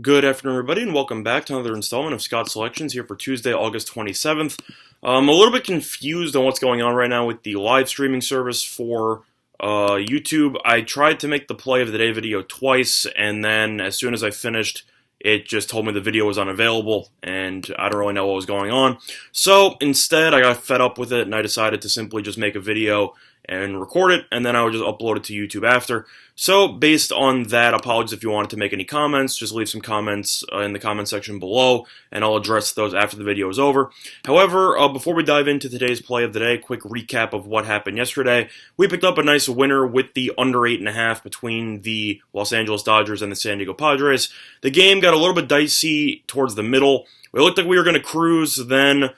Good afternoon, everybody, and welcome back to another installment of Scott's Selections here for Tuesday, August 27th. I'm a little bit confused on what's going on right now with the live streaming service for YouTube. I tried to make the play of the day video twice, and then as soon as I finished, it just told me the video was unavailable, and I don't really know what was going on. So instead, I got fed up with it, and I decided to simply just make a video and record it, and then I would just upload it to YouTube after. So, based on that, apologies if you wanted to make any comments, just leave some comments in the comment section below, and I'll address those after the video is over. However, before we dive into today's play of the day, quick recap of what happened yesterday. We picked up a nice winner with the under 8.5 between the Los Angeles Dodgers and the San Diego Padres. The game got a little bit dicey towards the middle. It looked like we were going to cruise, then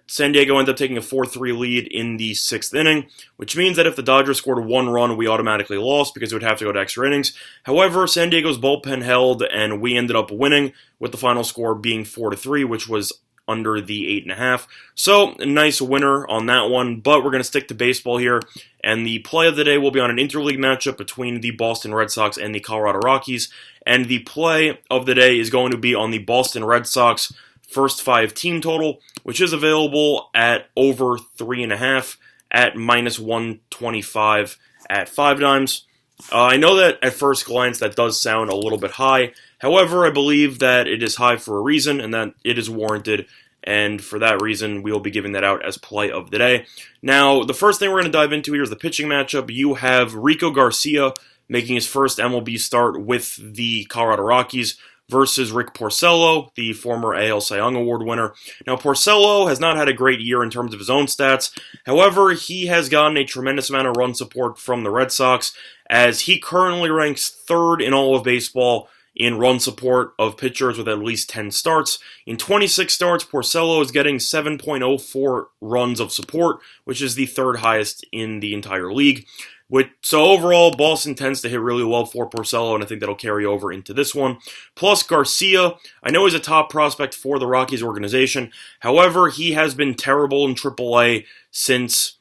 San Diego ended up taking a 4-3 lead in the 6th inning, which means that if the Dodgers scored one run, we automatically lost because it would have to go to extra innings. However, San Diego's bullpen held, and we ended up winning, with the final score being 4-3, which was under the 8.5. So, a nice winner on that one, but we're going to stick to baseball here, and the play of the day will be on an interleague matchup between the Boston Red Sox and the Colorado Rockies, and the play of the day is going to be on the Boston Red Sox first 5 team total, which is available at over 3.5 at -125 at 5 dimes. I know that at first glance that does sound a little bit high. However, I believe that it is high for a reason and that it is warranted. And for that reason, we will be giving that out as play of the day. Now, the first thing we're going to dive into here is the pitching matchup. You have Rico Garcia making his first MLB start with the Colorado Rockies versus Rick Porcello, the former AL Cy Young Award winner. Now, Porcello has not had a great year in terms of his own stats. However, he has gotten a tremendous amount of run support from the Red Sox, as he currently ranks 3rd in all of baseball in run support of pitchers with at least 10 starts. In 26 starts, Porcello is getting 7.04 runs of support, which is the 3rd highest in the entire league. So overall, Boston tends to hit really well for Porcello, and I think that'll carry over into this one. Plus, Garcia, I know he's a top prospect for the Rockies organization. However, he has been terrible in AAA since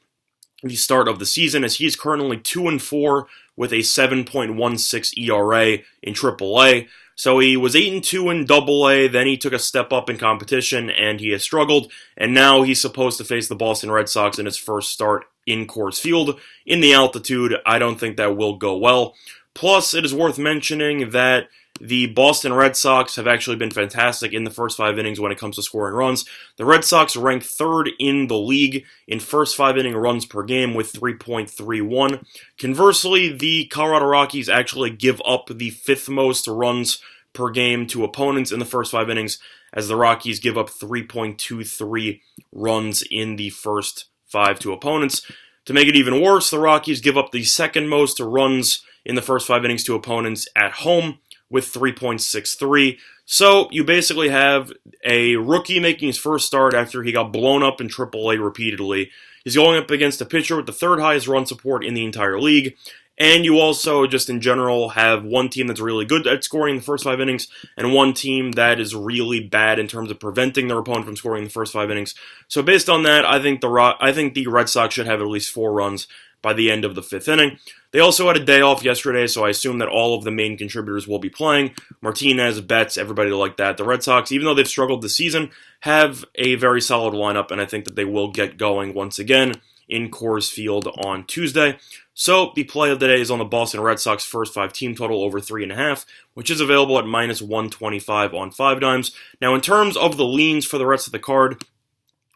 the start of the season, as he is currently 2-4 with a 7.16 ERA in AAA. So he was 8-2 in AA, then he took a step up in competition, and he has struggled, and now he's supposed to face the Boston Red Sox in his first start in Coors Field. In the altitude, I don't think that will go well. Plus, it is worth mentioning that the Boston Red Sox have actually been fantastic in the first 5 innings when it comes to scoring runs. The Red Sox rank 3rd in the league in first 5 inning runs per game with 3.31. Conversely, the Colorado Rockies actually give up the 5th most runs per game to opponents in the first 5 innings, as the Rockies give up 3.23 runs in the first 5 to opponents. To make it even worse, the Rockies give up the 2nd most runs in the first 5 innings to opponents at home with 3.63. So you basically have a rookie making his first start after he got blown up in AAA repeatedly. He's going up against a pitcher with the 3rd highest run support in the entire league. And you also, just in general, have one team that's really good at scoring in the first 5 innings, and one team that is really bad in terms of preventing their opponent from scoring in the first 5 innings. So based on that, I think the Red Sox should have at least 4 runs by the end of the 5th inning. They also had a day off yesterday, so I assume that all of the main contributors will be playing. Martinez, Betts, everybody like that. The Red Sox, even though they've struggled this season, have a very solid lineup, and I think that they will get going once again in Coors Field on Tuesday. So the play of the day is on the Boston Red Sox first 5 team total over 3.5, which is available at -125 on 5 dimes. Now, in terms of the leans for the rest of the card,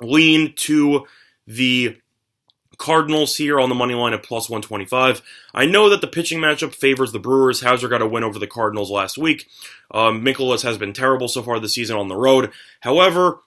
lean to the Cardinals here on the money line at +125. I know that the pitching matchup favors the Brewers. Hauser got a win over the Cardinals last week. Mikolas has been terrible so far this season on the road. However,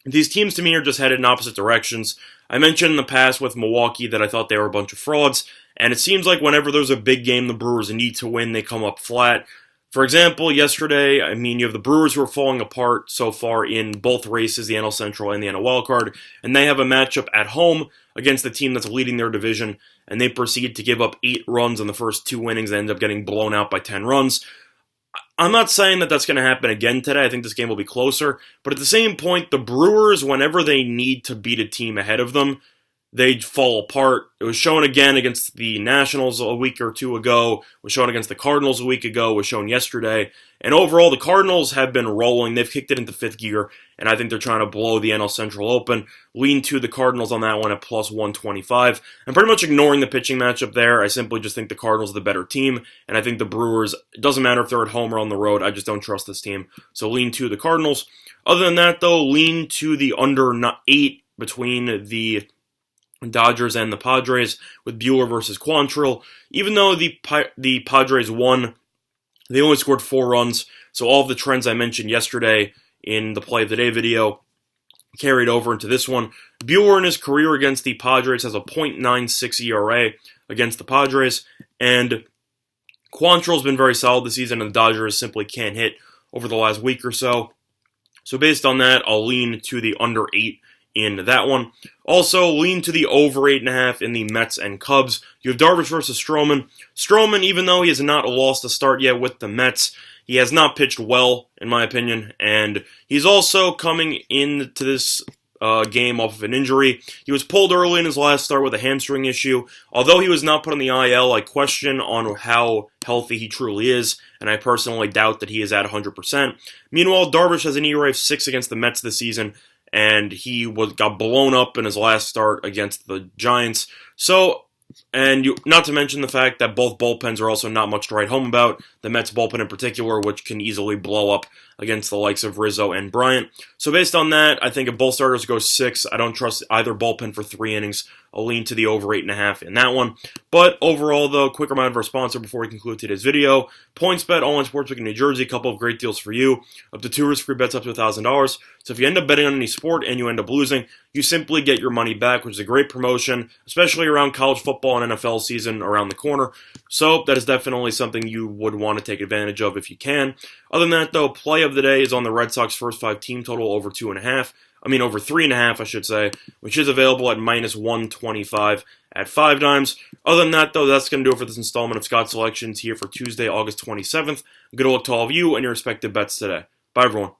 these teams to me are just headed in opposite directions. I mentioned in the past with Milwaukee that I thought they were a bunch of frauds, and it seems like whenever there's a big game the Brewers need to win, they come up flat. For example, yesterday, you have the Brewers who are falling apart so far in both races, the NL Central and the NL Wildcard, and they have a matchup at home against the team that's leading their division, and they proceed to give up 8 runs in the first 2 innings and end up getting blown out by 10 runs. I'm not saying that that's going to happen again today. I think this game will be closer, but at the same point, the Brewers, whenever they need to beat a team ahead of them, they'd fall apart. It was shown again against the Nationals a week or two ago, was shown against the Cardinals a week ago, was shown yesterday. And overall, the Cardinals have been rolling. They've kicked it into fifth gear, and I think they're trying to blow the NL Central open. Lean to the Cardinals on that one at plus 125. I'm pretty much ignoring the pitching matchup there. I simply just think the Cardinals are the better team, and I think the Brewers, it doesn't matter if they're at home or on the road, I just don't trust this team. So lean to the Cardinals. Other than that, though, lean to the under 8 between the Dodgers and the Padres with Buehler versus Quantrill. Even though the Padres won, they only scored 4 runs, so all of the trends I mentioned yesterday in the Play of the Day video carried over into this one. Buehler in his career against the Padres has a .96 ERA against the Padres, and Quantrill's been very solid this season, and the Dodgers simply can't hit over the last week or so. So based on that, I'll lean to the under 8 in that one. Also, lean to the over 8.5 in the Mets and Cubs. You have Darvish versus Stroman. Stroman, even though he has not lost a start yet with the Mets, he has not pitched well, in my opinion, and he's also coming into this game off of an injury. He was pulled early in his last start with a hamstring issue. Although he was not put on the IL, I question on how healthy he truly is, and I personally doubt that he is at 100%. Meanwhile, Darvish has an ERA of 6 against the Mets this season, and he got blown up in his last start against the Giants. So, not to mention the fact that both bullpens are also not much to write home about. The Mets bullpen in particular, which can easily blow up against the likes of Rizzo and Bryant. So based on that, I think if both starters go 6, I don't trust either bullpen for 3 innings. I'll lean to the over 8.5 in that one. But overall, though, quick reminder of our sponsor before we conclude today's video. PointsBet, online sportsbook in New Jersey, a couple of great deals for you. Up to 2 risk-free bets up to $1,000. So if you end up betting on any sport and you end up losing, you simply get your money back, which is a great promotion, especially around college football and NFL season around the corner. So that is definitely something you would want to take advantage of if you can. Other than that, though, play of the day is on the Red Sox first 5 team total over 2.5. Over 3.5, I should say, which is available at minus 125 at 5 dimes. Other than that, though, that's going to do it for this installment of Scott Selections here for Tuesday, August 27th. Good luck to all of you and your respective bets today. Bye, everyone.